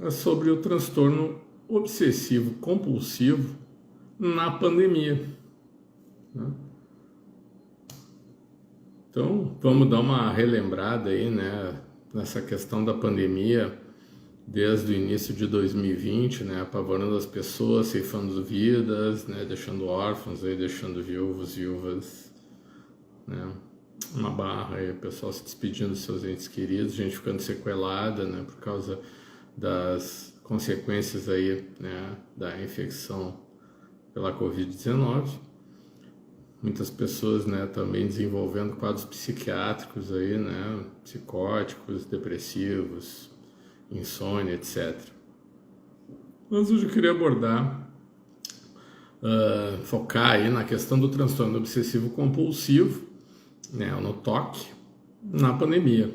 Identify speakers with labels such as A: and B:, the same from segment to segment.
A: é sobre o transtorno obsessivo compulsivo na pandemia, né? Então, vamos dar uma relembrada aí, né, nessa questão da pandemia, desde o início de 2020, né, apavorando as pessoas, ceifando vidas, né, deixando órfãos, aí, deixando viúvas, né, uma barra aí, o pessoal se despedindo dos seus entes queridos, gente ficando sequelada, né, por causa das consequências aí, né, da infecção pela Covid-19. Muitas pessoas, né, também desenvolvendo quadros psiquiátricos aí, né, psicóticos, depressivos, insônia, etc. Mas hoje eu queria abordar, focar aí na questão do transtorno obsessivo compulsivo, né, no TOC, na pandemia.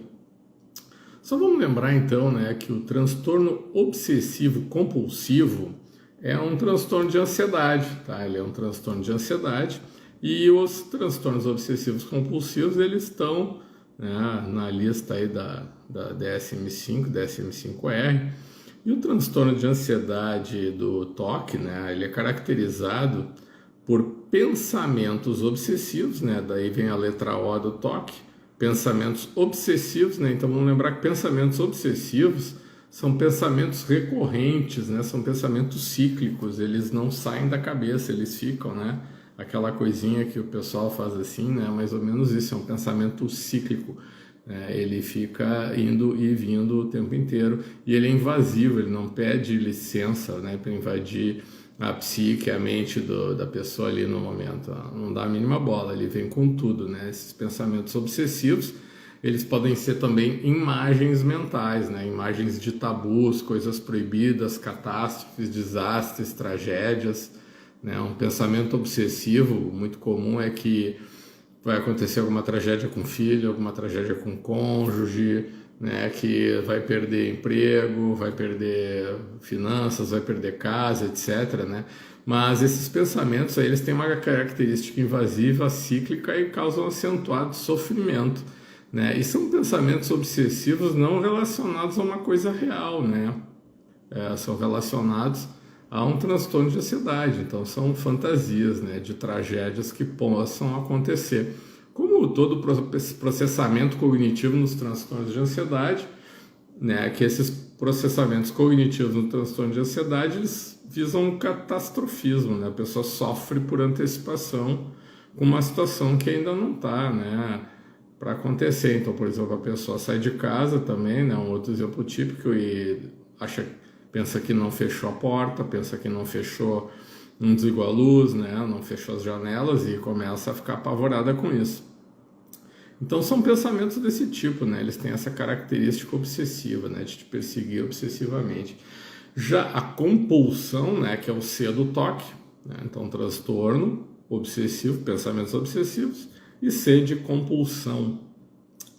A: Só vamos lembrar então, né, que o transtorno obsessivo compulsivo é um transtorno de ansiedade, tá? Ele é um transtorno de ansiedade e os transtornos obsessivos compulsivos eles estão, né, na lista aí da DSM-5, DSM-5R. E o transtorno de ansiedade do TOC, né, ele é caracterizado por pensamentos obsessivos, né, daí vem a letra O do TOC, pensamentos obsessivos, né, então vamos lembrar que pensamentos obsessivos são pensamentos recorrentes, né, são pensamentos cíclicos, eles não saem da cabeça, eles ficam, né, aquela coisinha que o pessoal faz assim, né, mais ou menos isso, é um pensamento cíclico. Ele fica indo e vindo o tempo inteiro e ele é invasivo, ele não pede licença, né, para invadir a psique, a mente da pessoa ali no momento, não dá a mínima bola, ele vem com tudo, né? Esses pensamentos obsessivos, eles podem ser também imagens mentais, né? Imagens de tabus, coisas proibidas, catástrofes, desastres, tragédias, né? Um pensamento obsessivo muito comum é que vai acontecer alguma tragédia com o filho, alguma tragédia com o cônjuge, né, que vai perder emprego, vai perder finanças, vai perder casa, etc, né? Mas esses pensamentos aí, eles têm uma característica invasiva, cíclica e causam acentuado sofrimento, né? E são pensamentos obsessivos não relacionados a uma coisa real, né? São relacionados a um transtorno de ansiedade, então são fantasias, né, de tragédias que possam acontecer. Como todo processamento cognitivo nos transtornos de ansiedade, né, que esses processamentos cognitivos no transtorno de ansiedade, eles visam um catastrofismo, né? A pessoa sofre por antecipação com uma situação que ainda não está, né, para acontecer. Então, por exemplo, a pessoa sai de casa também, né, um outro exemplo típico, e pensa que não fechou a porta, pensa que não fechou, não desligou a luz, né, não fechou as janelas e começa a ficar apavorada com isso. Então são pensamentos desse tipo, né, eles têm essa característica obsessiva, né, de te perseguir obsessivamente. Já a compulsão, né, que é o C do TOC, né, então transtorno obsessivo, pensamentos obsessivos, e C de compulsão.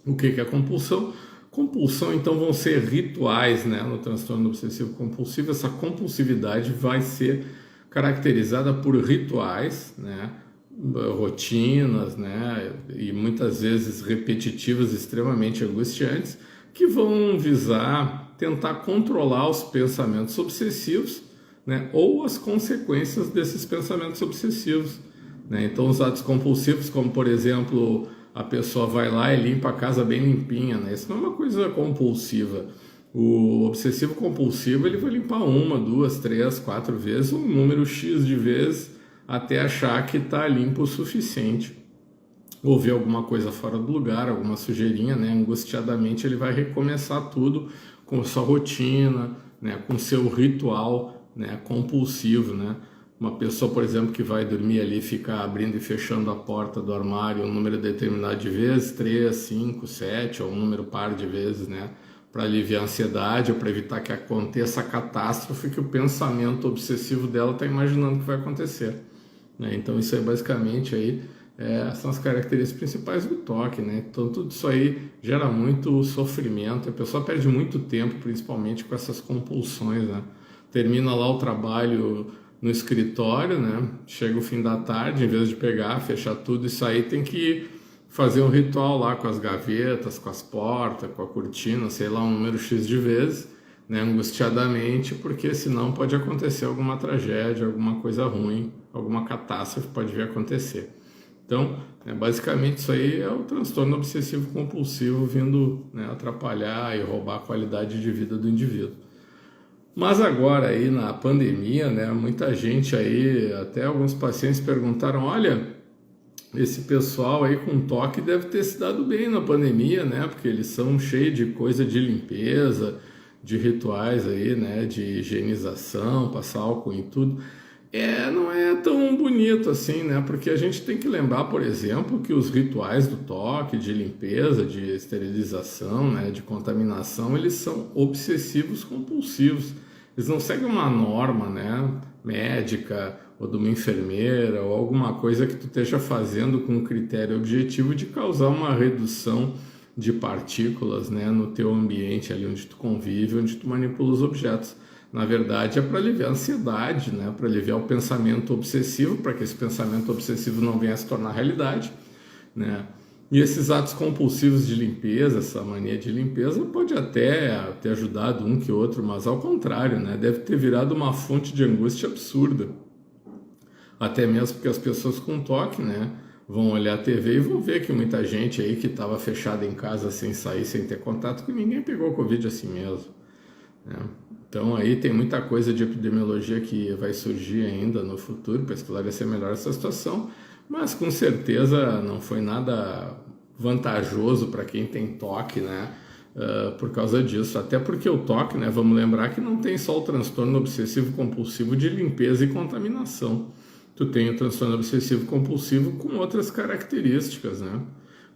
A: O que é compulsão? Compulsão, então, vão ser rituais, né, no transtorno obsessivo compulsivo. Essa compulsividade vai ser caracterizada por rituais, né, rotinas, né, e muitas vezes repetitivas, extremamente angustiantes, que vão visar tentar controlar os pensamentos obsessivos, né, ou as consequências desses pensamentos obsessivos, né? Então, os atos compulsivos, como por exemplo, a pessoa vai lá e limpa a casa bem limpinha, né? Isso não é uma coisa compulsiva. O obsessivo compulsivo, ele vai limpar 1, 2, 3, 4 vezes, um número X de vezes, até achar que está limpo o suficiente. Ou ver alguma coisa fora do lugar, alguma sujeirinha, né? Angustiadamente ele vai recomeçar tudo com sua rotina, né? Com seu ritual, né, compulsivo, né? Uma pessoa, por exemplo, que vai dormir ali, ficar abrindo e fechando a porta do armário um número determinado de vezes, 3, 5, 7, ou um número par de vezes, né? Para aliviar a ansiedade ou para evitar que aconteça a catástrofe que o pensamento obsessivo dela está imaginando que vai acontecer, né? Então isso aí basicamente aí são as características principais do TOC, né? Então tudo isso aí gera muito sofrimento, a pessoa perde muito tempo, principalmente com essas compulsões, né? Termina lá o trabalho no escritório, né? Chega o fim da tarde, em vez de pegar, fechar tudo e sair, tem que fazer um ritual lá com as gavetas, com as portas, com a cortina, sei lá, um número X de vezes, né, angustiadamente, porque senão pode acontecer alguma tragédia, alguma coisa ruim, alguma catástrofe pode vir a acontecer. Então, basicamente isso aí é o transtorno obsessivo compulsivo vindo, né, atrapalhar e roubar a qualidade de vida do indivíduo. Mas agora aí na pandemia, né, muita gente aí, até alguns pacientes perguntaram, olha, esse pessoal aí com toque deve ter se dado bem na pandemia, né, porque eles são cheios de coisa de limpeza, de rituais aí, né, de higienização, passar álcool em tudo. Não é tão bonito assim, né? Porque a gente tem que lembrar, por exemplo, que os rituais do toque, de limpeza, de esterilização, né, de contaminação, eles são obsessivos compulsivos. Eles não seguem uma norma, né, médica ou de uma enfermeira ou alguma coisa que tu esteja fazendo com um critério objetivo de causar uma redução de partículas, né, no teu ambiente ali onde tu convive, onde tu manipula os objetos. Na verdade, é para aliviar a ansiedade, né? Para aliviar o pensamento obsessivo, para que esse pensamento obsessivo não venha a se tornar realidade, né? E esses atos compulsivos de limpeza, essa mania de limpeza, pode até ter ajudado um que outro, mas ao contrário, né? Deve ter virado uma fonte de angústia absurda. Até mesmo porque as pessoas com toque, né, vão olhar a TV e vão ver que muita gente aí que estava fechada em casa sem sair, sem ter contato, que ninguém pegou Covid assim mesmo, né? Então aí tem muita coisa de epidemiologia que vai surgir ainda no futuro para esclarecer melhor essa situação, mas com certeza não foi nada vantajoso para quem tem toque, né? Por causa disso, até porque o toque, né? Vamos lembrar que não tem só o transtorno obsessivo compulsivo de limpeza e contaminação. Tu tem o transtorno obsessivo compulsivo com outras características, né?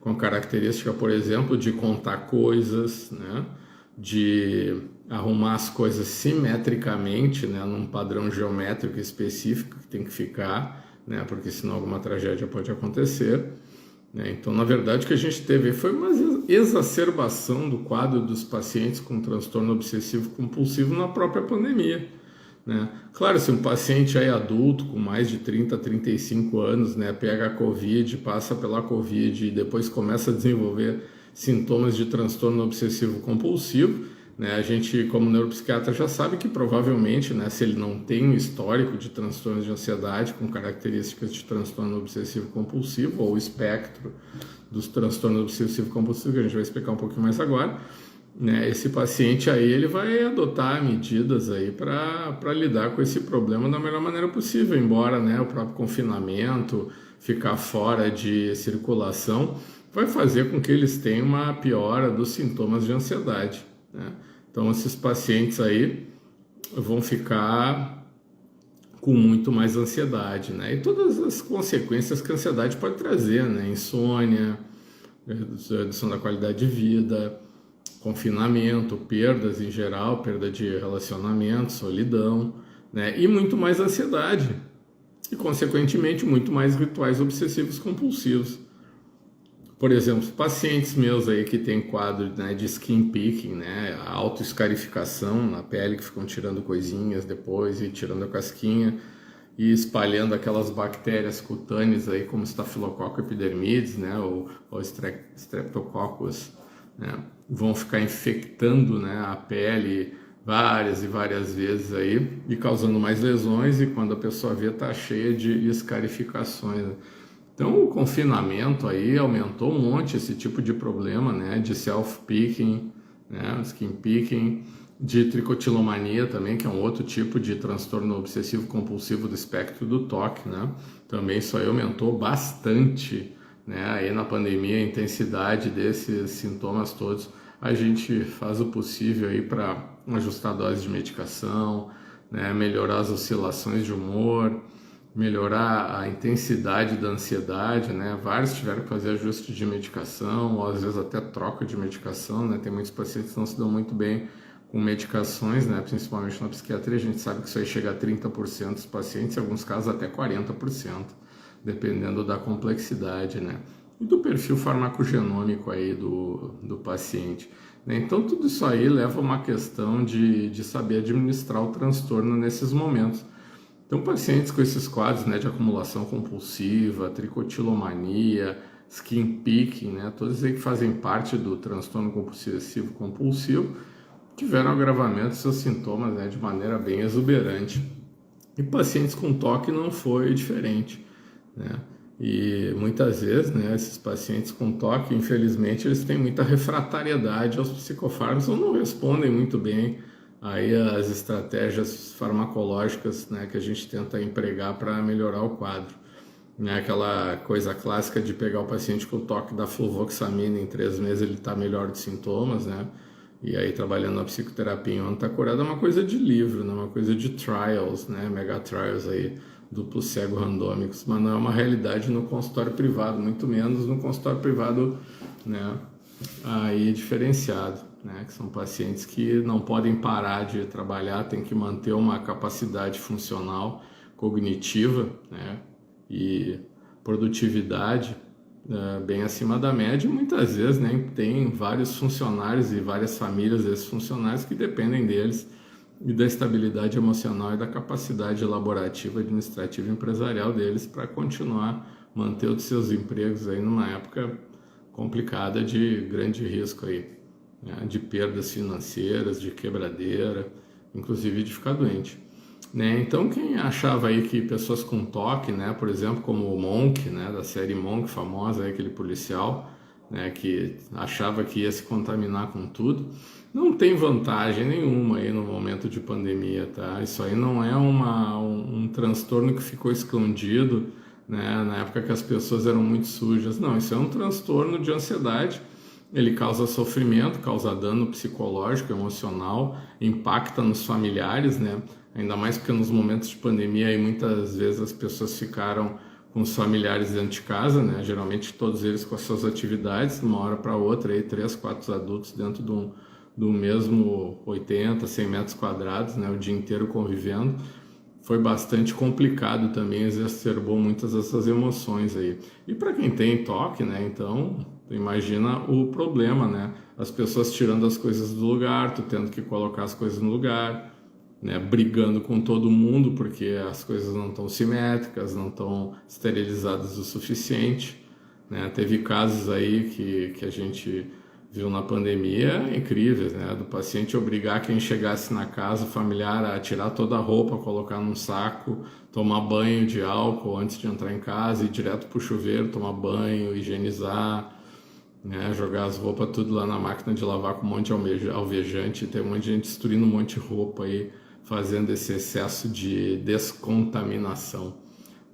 A: Com característica, por exemplo, de contar coisas, né? De arrumar as coisas simetricamente, né, num padrão geométrico específico que tem que ficar, né, porque senão alguma tragédia pode acontecer, né? Então, na verdade, o que a gente teve foi uma exacerbação do quadro dos pacientes com transtorno obsessivo compulsivo na própria pandemia, né? Claro, se um paciente aí adulto com mais de 30, 35 anos, né, pega a Covid, passa pela Covid e depois começa a desenvolver sintomas de transtorno obsessivo compulsivo, né, a gente, como neuropsiquiatra, já sabe que provavelmente, né, se ele não tem um histórico de transtornos de ansiedade com características de transtorno obsessivo compulsivo ou o espectro dos transtornos obsessivo compulsivo, que a gente vai explicar um pouquinho mais agora, né, esse paciente aí ele vai adotar medidas aí para lidar com esse problema da melhor maneira possível, embora, né, o próprio confinamento, ficar fora de circulação, vai fazer com que eles tenham uma piora dos sintomas de ansiedade, né? Então esses pacientes aí vão ficar com muito mais ansiedade, né? E todas as consequências que a ansiedade pode trazer, né? Insônia, redução da qualidade de vida, confinamento, perdas em geral, perda de relacionamento, solidão, né? E muito mais ansiedade e, consequentemente, muito mais rituais obsessivos compulsivos. Por exemplo, pacientes meus aí que tem quadro, né, de skin picking, né, autoescarificação na pele, que ficam tirando coisinhas depois e tirando a casquinha e espalhando aquelas bactérias cutâneas aí como Staphylococcus epidermidis, né, ou Streptococcus, né, vão ficar infectando, né, a pele várias e várias vezes aí e causando mais lesões, e quando a pessoa vê tá cheia de escarificações, né? Então o confinamento aí aumentou um monte esse tipo de problema, né, de self-picking, né, skin picking, de tricotilomania também, que é um outro tipo de transtorno obsessivo compulsivo do espectro do toque, né? Também isso aí aumentou bastante, né, aí na pandemia, a intensidade desses sintomas todos. A gente faz o possível aí para ajustar a dose de medicação, né, melhorar as oscilações de humor, melhorar a intensidade da ansiedade, né? Vários tiveram que fazer ajuste de medicação, ou às vezes até troca de medicação, né? Tem muitos pacientes que não se dão muito bem com medicações, né? Principalmente na psiquiatria, a gente sabe que isso aí chega a 30% dos pacientes, em alguns casos até 40%, dependendo da complexidade, né? E do perfil farmacogenômico aí do paciente, né? Então tudo isso aí leva a uma questão de saber administrar o transtorno nesses momentos. Então, pacientes com esses quadros, né, de acumulação compulsiva, tricotilomania, skin picking, né, todos aí que fazem parte do transtorno compulsivo compulsivo, tiveram agravamento dos seus sintomas, né, de maneira bem exuberante. E pacientes com TOC não foi diferente, né? E muitas vezes, né, esses pacientes com TOC, infelizmente, eles têm muita refratariedade aos psicofármacos ou não respondem muito bem aí às estratégias farmacológicas, né, que a gente tenta empregar para melhorar o quadro. Né, aquela coisa clássica de pegar o paciente com TOC, da fluvoxamina, em 3 meses ele está melhor de sintomas, né? E aí trabalhando na psicoterapia em um ano está curado, é uma coisa de livro, né? Uma coisa de trials, né? Mega trials aí, duplo cego randômicos, mas não é uma realidade no consultório privado, muito menos no consultório privado, né? Aí diferenciado, né? Que são pacientes que não podem parar de trabalhar, tem que manter uma capacidade funcional, cognitiva, né? E produtividade bem acima da média, e muitas vezes, né, tem vários funcionários e várias famílias desses funcionários que dependem deles e da estabilidade emocional e da capacidade elaborativa, administrativa e empresarial deles para continuar manter os seus empregos aí numa época complicada de grande risco aí, né, de perdas financeiras, de quebradeira, inclusive de ficar doente. Né? Então quem achava aí que pessoas com TOC, né, por exemplo, como o Monk, né, da série Monk, famosa, aí, aquele policial, né, que achava que ia se contaminar com tudo, não tem vantagem nenhuma aí no momento de pandemia, tá? Isso aí não é um transtorno que ficou escondido, né, na época que as pessoas eram muito sujas. Não, isso é um transtorno de ansiedade. Ele causa sofrimento, causa dano psicológico, emocional, impacta nos familiares, né? Ainda mais porque nos momentos de pandemia aí muitas vezes as pessoas ficaram com os familiares dentro de casa, né? Geralmente todos eles com as suas atividades, de uma hora para outra, aí 3, 4 adultos dentro do mesmo 80, 100 metros quadrados, né? O dia inteiro convivendo. Foi bastante complicado também, exacerbou muitas dessas emoções aí. E para quem tem TOC, né? Então, tu imagina o problema, né? As pessoas tirando as coisas do lugar, tu tendo que colocar as coisas no lugar, né, brigando com todo mundo porque as coisas não estão simétricas, não estão esterilizadas o suficiente, né? Teve casos aí que a gente viu na pandemia incríveis, né? Do paciente obrigar quem chegasse na casa familiar a tirar toda a roupa, colocar num saco, tomar banho de álcool antes de entrar em casa, ir direto pro chuveiro, tomar banho, higienizar, né, jogar as roupas tudo lá na máquina de lavar com um monte de alvejante, tem um monte de gente destruindo um monte de roupa aí, fazendo esse excesso de descontaminação,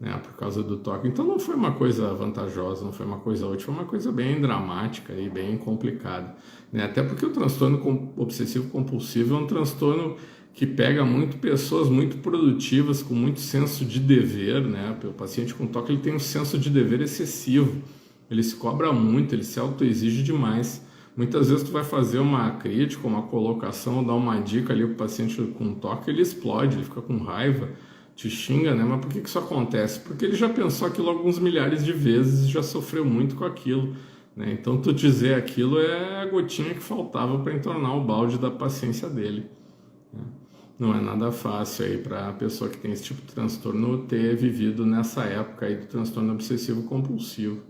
A: né, por causa do TOC. Então não foi uma coisa vantajosa, não foi uma coisa útil, foi uma coisa bem dramática e bem complicada, né, até porque o transtorno obsessivo compulsivo é um transtorno que pega muito pessoas muito produtivas, com muito senso de dever, né, o paciente com TOC ele tem um senso de dever excessivo, ele se cobra muito, ele se autoexige demais. Muitas vezes tu vai fazer uma crítica, uma colocação, dar uma dica ali para o paciente com TOC, ele explode, ele fica com raiva, te xinga, né? Mas por que isso acontece? Porque ele já pensou aquilo alguns milhares de vezes e já sofreu muito com aquilo, né? Então tu dizer aquilo é a gotinha que faltava para entornar o balde da paciência dele, né? Não é nada fácil aí para a pessoa que tem esse tipo de transtorno ter vivido nessa época aí do transtorno obsessivo compulsivo.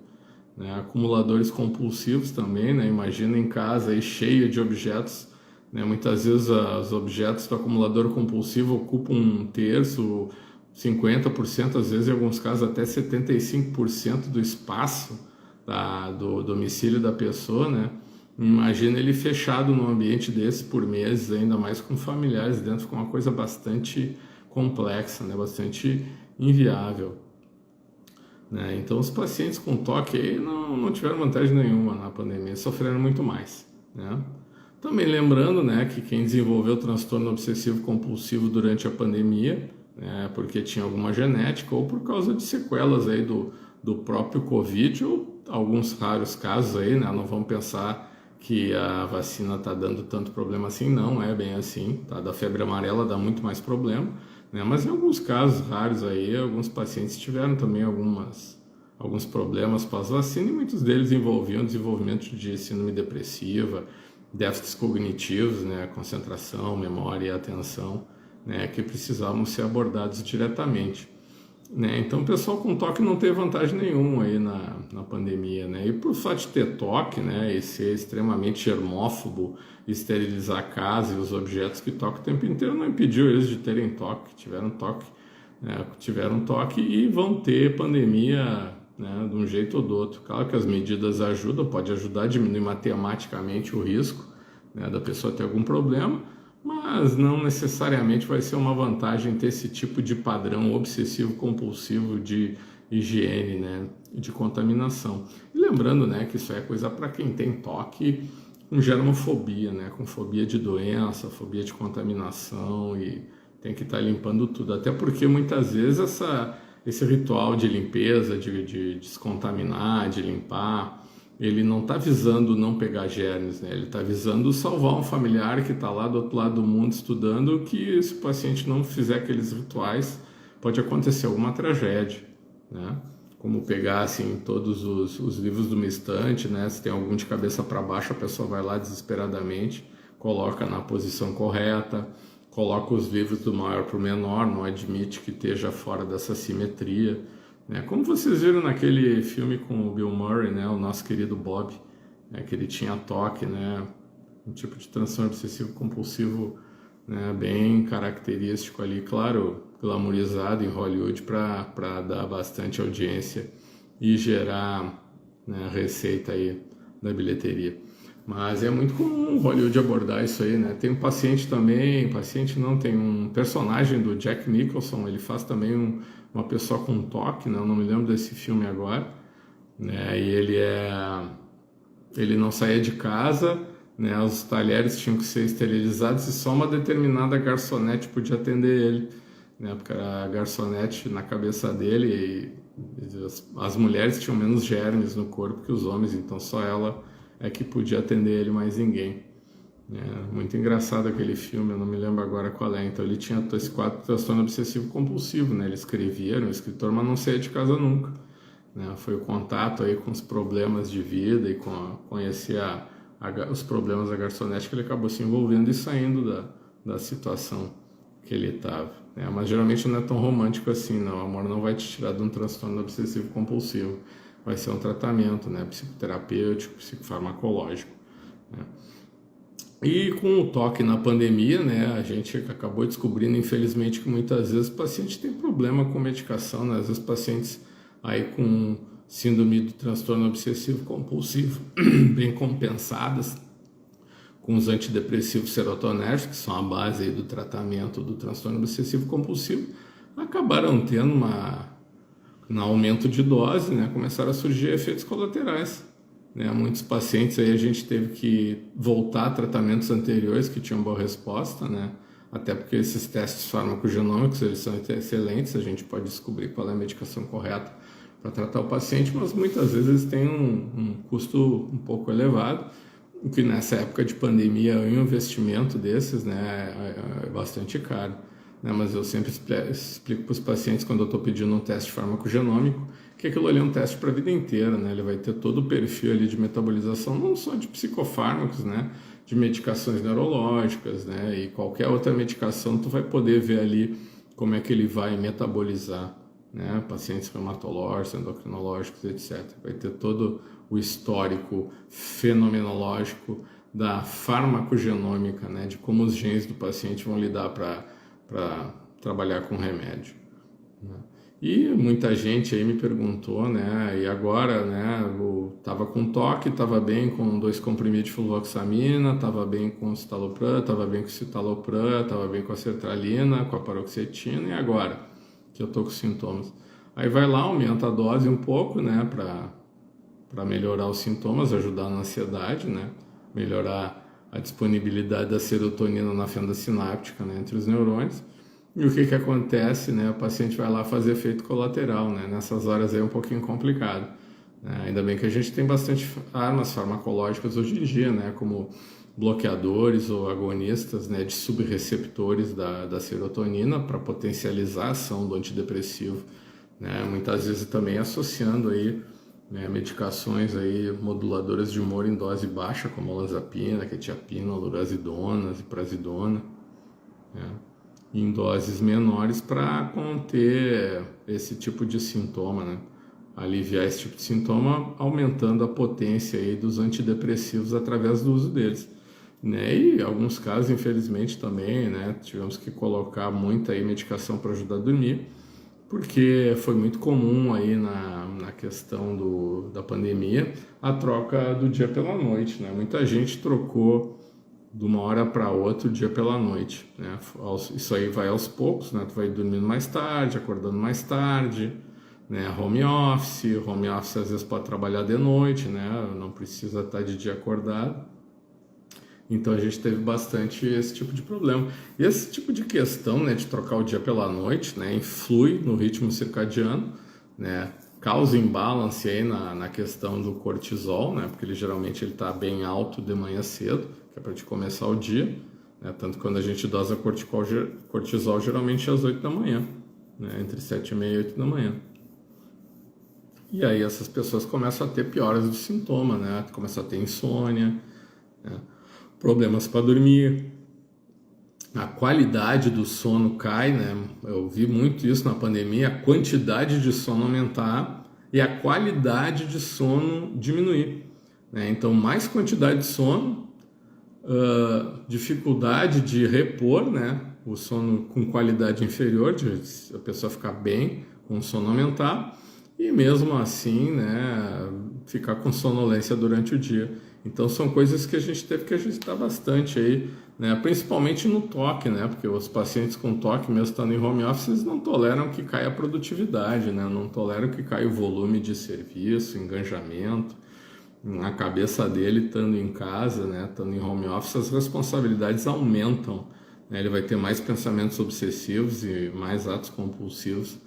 A: Né, acumuladores compulsivos também, né? Imagina em casa aí cheio de objetos, né? Muitas vezes os objetos do acumulador compulsivo ocupam 1/3, 50%, às vezes em alguns casos até 75% do espaço do domicílio da pessoa, né? Imagina ele fechado num ambiente desse por meses, ainda mais com familiares dentro, com uma coisa bastante complexa, né? Bastante inviável. Né? Então os pacientes com TOC aí não tiveram vantagem nenhuma na pandemia, sofreram muito mais, né? Também lembrando, né, que quem desenvolveu o transtorno obsessivo compulsivo durante a pandemia, né, porque tinha alguma genética ou por causa de sequelas aí do próprio Covid ou alguns raros casos aí, né? Não vamos pensar que a vacina está dando tanto problema assim, não é bem assim, tá? Da febre amarela dá muito mais problema, né? Mas em alguns casos raros aí, alguns pacientes tiveram também alguns problemas pós-vacina e muitos deles envolviam desenvolvimento de síndrome depressiva, déficits cognitivos, né? Concentração, memória e atenção, né? Que precisavam ser abordados diretamente. né? Então o pessoal com toque não teve vantagem nenhuma aí na pandemia, né? E por fato de ter toque, né, e ser extremamente germófobo, esterilizar a casa e os objetos que tocam o tempo inteiro, não impediu eles de terem toque, tiveram toque e vão ter pandemia, né, de um jeito ou do outro. Claro que as medidas ajudam, pode ajudar a diminuir matematicamente o risco, né, da pessoa ter algum problema, mas não necessariamente vai ser uma vantagem ter esse tipo de padrão obsessivo compulsivo de higiene, né, de contaminação. E lembrando, né, que isso é coisa para quem tem toque com germofobia, né, com fobia de doença, fobia de contaminação, e tem que estar limpando tudo, até porque muitas vezes esse ritual de limpeza, de descontaminar, de limpar, ele não está visando não pegar germes, né? Ele está visando salvar um familiar que está lá do outro lado do mundo estudando, que se o paciente não fizer aqueles rituais, pode acontecer alguma tragédia, né? Como pegar assim todos os livros de uma estante, né? Se tem algum de cabeça para baixo, a pessoa vai lá desesperadamente, coloca na posição correta, coloca os livros do maior para o menor, não admite que esteja fora dessa simetria, né? Como vocês viram naquele filme com o Bill Murray, né? O nosso querido Bob, né? Que ele tinha toque, né? Um tipo de transtorno obsessivo compulsivo, né? Bem característico ali, claro, glamourizado em Hollywood para dar bastante audiência e gerar, né, receita aí da bilheteria. Mas é muito comum Hollywood abordar isso aí, né? Tem um paciente também, tem um personagem do Jack Nicholson, ele faz também uma pessoa com toque, né? Eu não me lembro desse filme agora, né? E ele não saía de casa, né? Os talheres tinham que ser esterilizados e só uma determinada garçonete podia atender ele, né? Porque a garçonete na cabeça dele, as mulheres tinham menos germes no corpo que os homens, então só ela é que podia atender ele, mais ninguém. É muito engraçado aquele filme, eu não me lembro agora qual é. Então ele tinha esse quadro de transtorno obsessivo compulsivo, né? Ele escrevia, era um escritor, mas não saía de casa nunca, né? Foi o contato aí com os problemas de vida e conhecer os problemas da garçonete que ele acabou se envolvendo e saindo da situação que ele estava, né? Mas geralmente não é tão romântico assim, não. O amor não vai te tirar de um transtorno obsessivo compulsivo. Vai ser um tratamento, né, psicoterapêutico, psicofarmacológico, né? E com o toque na pandemia, né, a gente acabou descobrindo, infelizmente, que muitas vezes o paciente tem problema com medicação, né? Às vezes pacientes aí com síndrome do transtorno obsessivo compulsivo bem compensadas com os antidepressivos serotonérgicos, que são a base aí do tratamento do transtorno obsessivo compulsivo, acabaram tendo no aumento de dose, né, começaram a surgir efeitos colaterais, né? Muitos pacientes aí a gente teve que voltar a tratamentos anteriores que tinham boa resposta, né? Até porque esses testes farmacogenômicos, eles são excelentes, a gente pode descobrir qual é a medicação correta para tratar o paciente, mas muitas vezes eles têm um custo um pouco elevado, o que nessa época de pandemia um investimento desses, né, é bastante caro, né? Mas eu sempre explico para os pacientes quando eu estou pedindo um teste farmacogenômico que aquilo ali é um teste para a vida inteira, né? Ele vai ter todo o perfil ali de metabolização, não só de psicofármacos, né, de medicações neurológicas, né, e qualquer outra medicação tu vai poder ver ali como é que ele vai metabolizar, né, pacientes reumatológicos, endocrinológicos, etc. Vai ter todo o histórico fenomenológico da farmacogenômica, né, de como os genes do paciente vão lidar para trabalhar com remédio, né? E muita gente aí me perguntou, né, e agora, né, eu tava com toque, tava bem com 2 comprimidos de fluvoxamina, tava bem com citalopram, tava bem com citalopram, tava bem com a sertralina, com a paroxetina, e agora que eu tô com sintomas? Aí vai lá, aumenta a dose um pouco, né, para melhorar os sintomas, ajudar na ansiedade, né, melhorar a disponibilidade da serotonina na fenda sináptica, né, entre os neurônios. E o que acontece, né? O paciente vai lá fazer efeito colateral, né? Nessas horas aí é um pouquinho complicado, né? Ainda bem que a gente tem bastante armas farmacológicas hoje em dia, né? Como bloqueadores ou agonistas, né? De subreceptores da serotonina para potencializar a ação do antidepressivo, né? Muitas vezes também associando aí, né, medicações aí moduladoras de humor em dose baixa, como olanzapina, quetiapina, lurasidona, ziprasidona, né? em doses menores para conter esse tipo de sintoma, né? Aliviar esse tipo de sintoma, aumentando a potência aí dos antidepressivos através do uso deles, né? E em alguns casos, infelizmente, também, né, tivemos que colocar muita aí medicação para ajudar a dormir, porque foi muito comum aí na questão da pandemia a troca do dia pela noite, né? Muita gente trocou de uma hora para outra o dia pela noite, né? Isso aí vai aos poucos, né? Tu vai dormindo mais tarde, acordando mais tarde, né? Home office às vezes pode trabalhar de noite, né? Não precisa estar de dia acordado. Então a gente teve bastante esse tipo de problema. E esse tipo de questão, né, de trocar o dia pela noite, né, influi no ritmo circadiano, né, causa imbalance aí na questão do cortisol, né, porque geralmente ele está bem alto de manhã cedo, que é para te começar o dia, né, tanto que quando a gente dosa cortisol geralmente é às 8 da manhã, né, entre 7h30 e 8 da manhã. E aí essas pessoas começam a ter pioras de sintoma, né, começam a ter insônia, né, problemas para dormir, a qualidade do sono cai, né? Eu vi muito isso na pandemia, a quantidade de sono aumentar e a qualidade de sono diminuir, né? Então, mais quantidade de sono, dificuldade de repor, né? O sono com qualidade inferior, de a pessoa ficar bem com o sono aumentar e mesmo assim, né, ficar com sonolência durante o dia. Então são coisas que a gente teve que ajustar bastante aí, né, principalmente no toque, né, porque os pacientes com toque, mesmo estando em home office, eles não toleram que caia a produtividade, né, não toleram que caia o volume de serviço, engajamento. Na cabeça dele, estando em casa, né, estando em home office, as responsabilidades aumentam, né, ele vai ter mais pensamentos obsessivos e mais atos compulsivos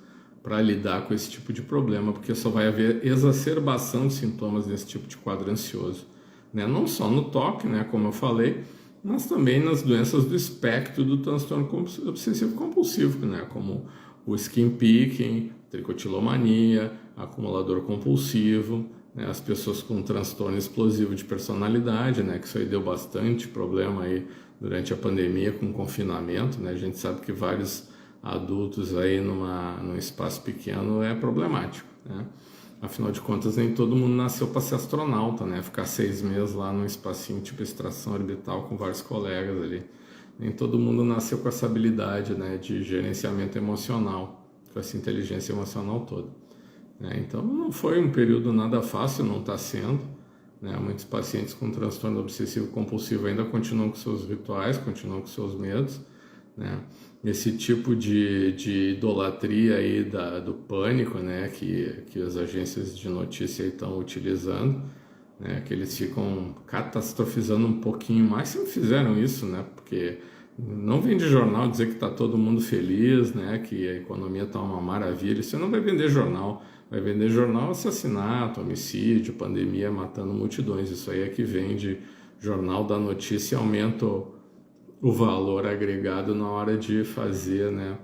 A: para lidar com esse tipo de problema, porque só vai haver exacerbação de sintomas nesse tipo de quadro ansioso, né? Não só no toque, né, como eu falei, mas também nas doenças do espectro do transtorno obsessivo compulsivo, né, como o skin picking, tricotilomania, acumulador compulsivo, né, as pessoas com transtorno explosivo de personalidade, né, que isso aí deu bastante problema aí durante a pandemia com o confinamento, né? A gente sabe que vários adultos aí num espaço pequeno é problemático, né? Afinal de contas, nem todo mundo nasceu para ser astronauta, né? Ficar 6 meses lá num espacinho tipo estação orbital com vários colegas ali. Nem todo mundo nasceu com essa habilidade, né, de gerenciamento emocional, com essa inteligência emocional toda, né? Então não foi um período nada fácil, não está sendo, né? Muitos pacientes com transtorno obsessivo compulsivo ainda continuam com seus rituais, continuam com seus medos, né? Esse tipo de idolatria aí do pânico, né, que as agências de notícia estão utilizando, né, que eles ficam catastrofizando um pouquinho mais, se não fizeram isso, né, porque não vem de jornal dizer que está todo mundo feliz, né, que a economia está uma maravilha. Isso não vai vender jornal, vai vender jornal assassinato, homicídio, pandemia matando multidões. Isso aí é que vende jornal da notícia e aumenta o valor agregado na hora de fazer, né,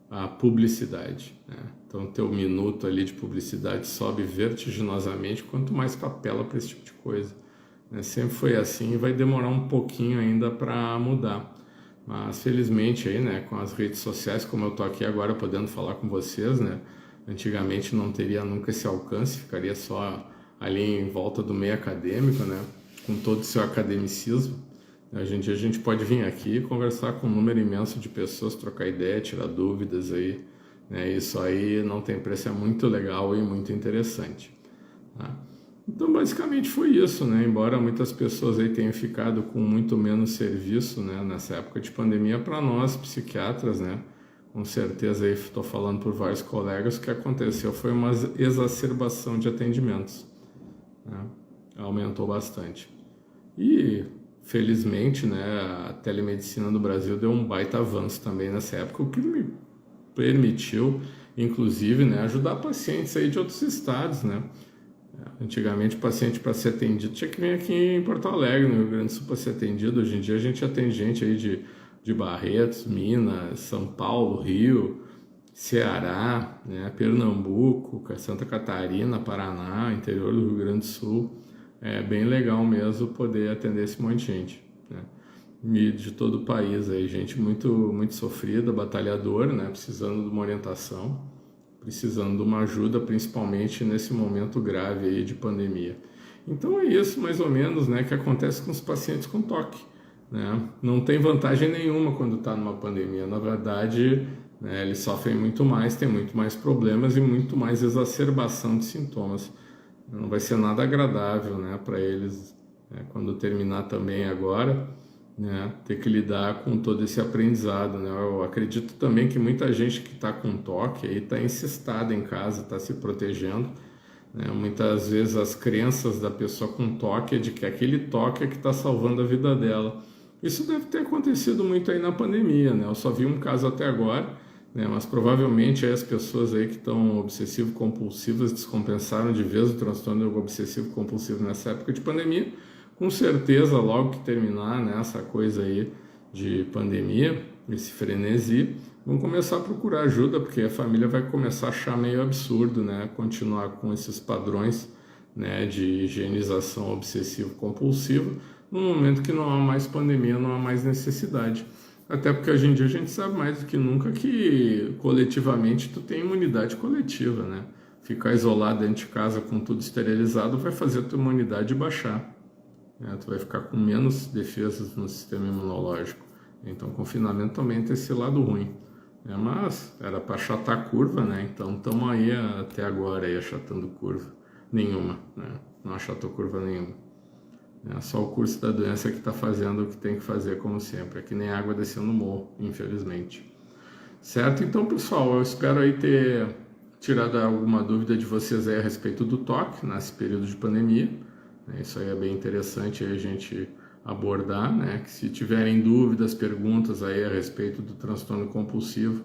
A: a publicidade, né? Então teu minuto ali de publicidade sobe vertiginosamente quanto mais papela para esse tipo de coisa, né? Sempre foi assim e vai demorar um pouquinho ainda para mudar, mas felizmente aí, né, com as redes sociais, como eu tô aqui agora podendo falar com vocês, né, antigamente não teria nunca esse alcance, ficaria só ali em volta do meio acadêmico, né, com todo o seu academicismo. Hoje em dia a gente pode vir aqui e conversar com um número imenso de pessoas, trocar ideia, tirar dúvidas aí, né? Isso aí não tem preço, é muito legal e muito interessante, tá? Então basicamente foi isso, né? Embora muitas pessoas aí tenham ficado com muito menos serviço, né, nessa época de pandemia, para nós psiquiatras, né, com certeza aí estou falando por vários colegas, o que aconteceu foi uma exacerbação de atendimentos, né? Aumentou bastante. E felizmente, né, a telemedicina no Brasil deu um baita avanço também nessa época, o que me permitiu, inclusive, né, ajudar pacientes aí de outros estados, né? Antigamente, o paciente para ser atendido tinha que vir aqui em Porto Alegre, no Rio Grande do Sul, para ser atendido. Hoje em dia a gente atende gente aí de Barretos, Minas, São Paulo, Rio, Ceará, né, Pernambuco, Santa Catarina, Paraná, interior do Rio Grande do Sul. É bem legal mesmo poder atender esse monte de gente, né? e de todo o país, aí, gente muito sofrida, batalhadora, né, precisando de uma orientação, precisando de uma ajuda, principalmente nesse momento grave aí de pandemia. Então é isso, mais ou menos, né, que acontece com os pacientes com toque, né? Não tem vantagem nenhuma quando está numa pandemia, na verdade, né, eles sofrem muito mais, têm muito mais problemas e muito mais exacerbação de sintomas. Não vai ser nada agradável, né, para eles, né, quando terminar também agora, né, ter que lidar com todo esse aprendizado, né? Eu acredito também que muita gente que está com toque aí está encestada em casa, está se protegendo, né? Muitas vezes as crenças da pessoa com toque é de que aquele toque é que está salvando a vida dela. Isso deve ter acontecido muito aí na pandemia, né? Eu só vi um caso até agora, né? Mas provavelmente aí as pessoas aí que estão obsessivo-compulsivas descompensaram de vez o transtorno obsessivo-compulsivo nessa época de pandemia. Com certeza, logo que terminar, né, essa coisa aí de pandemia, esse frenesi, vão começar a procurar ajuda, porque a família vai começar a achar meio absurdo, né, continuar com esses padrões, né, de higienização obsessivo-compulsiva, no momento que não há mais pandemia, não há mais necessidade. Até porque hoje em dia a gente sabe mais do que nunca que coletivamente tu tem imunidade coletiva, né? Ficar isolado dentro de casa com tudo esterilizado vai fazer a tua imunidade baixar. Tu vai ficar com menos defesas no sistema imunológico. Então, confinamento também tem esse lado ruim. Mas era para achatar a curva, né? Então, estamos aí até agora aí, achatando curva nenhuma, né? Não achatou curva nenhuma. Só o curso da doença que está fazendo o que tem que fazer, como sempre. É que nem água descendo no morro, infelizmente. Certo? Então, pessoal, eu espero aí ter tirado alguma dúvida de vocês aí a respeito do toque nesse período de pandemia. Isso aí é bem interessante aí a gente abordar, né? Que se tiverem dúvidas, perguntas aí a respeito do transtorno compulsivo,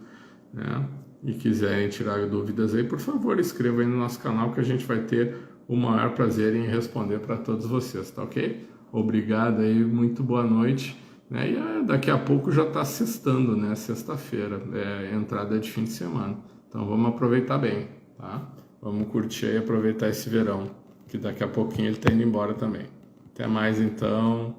A: né, e quiserem tirar dúvidas aí, por favor, escreva aí no nosso canal que a gente vai ter o maior prazer em responder para todos vocês, tá ok? Obrigado aí, muito boa noite, né? E daqui a pouco já está sextando, né? Sexta-feira, entrada de fim de semana. Então vamos aproveitar bem, tá? Vamos curtir e aproveitar esse verão, que daqui a pouquinho ele está indo embora também. Até mais então.